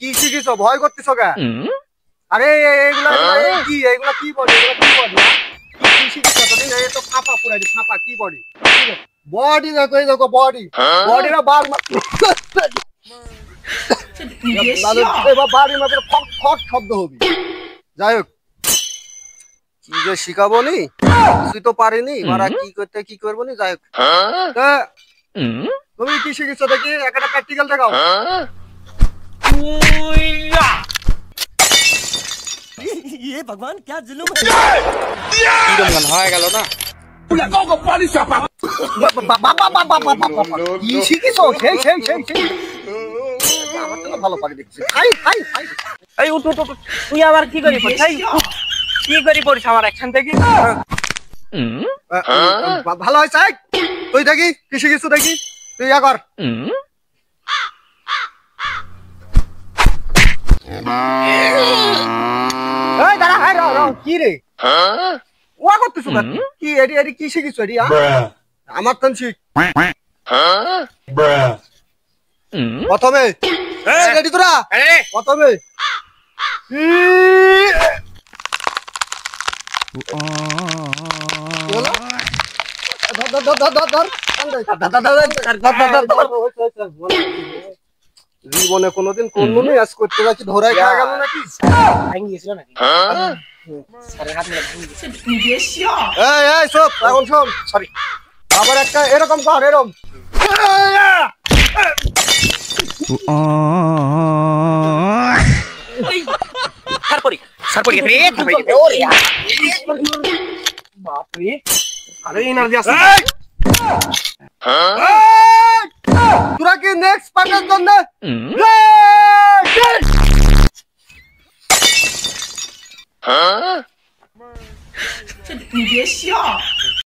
কি শিখিছ ভয় করতেছ গা? আরে এগুলা কি বলে কি শিখিছ তুমি? এই তো ফাপা পুরাই ফাপা কি বডি বডি দেখো এই দেখো বডি বডিরা বার বাড়ির মাঝে ফট ফট শব্দ হবে। যাই হোক কি যে শিখাবো নি তুই তো পারিনি মারা কি করতে কি করবো নি। যাই হোক তুমি কি শিখেছো দেখি একটা প্র্যাকটিক্যাল দেখাও। ये भगवान क्या जुलुम হয়ে গেল না কি শিখেছো সেই সেই সেই সেই আমার তো ভালো পারি দেখছি। এই উঠ উঠ তুই আবার কি করি পড়ছিস? কি করি পড়ছিস আমার অ্যাকশন থেকে? ভালো হয় চাই তুই দেখি কি শিখেছো দেখি তুই ইয়া কর। এই দাঁড়া হাই র কি রে ওয়া করতেছ কি এডি এডি কি শিখিছো এডি? আমার তন শিখ প্রথমে রেডি তোরা প্রথমে জীবনে কোনোদিন করলো নি আজ করতে যাচ্ছি ধরাই খাওয়া গেল নাকি ভাঙি গেছিল নাকি? স্যারের হাত মেরে ভাঙি গেছে। এই সব এখন শোন সরি আবার একটা এরকম কর এরকম সারপরি রে ওরে বাপ রে আরে এনার্জি আছে। তোরা কি নেক্সট পার্টের জন্য你别笑。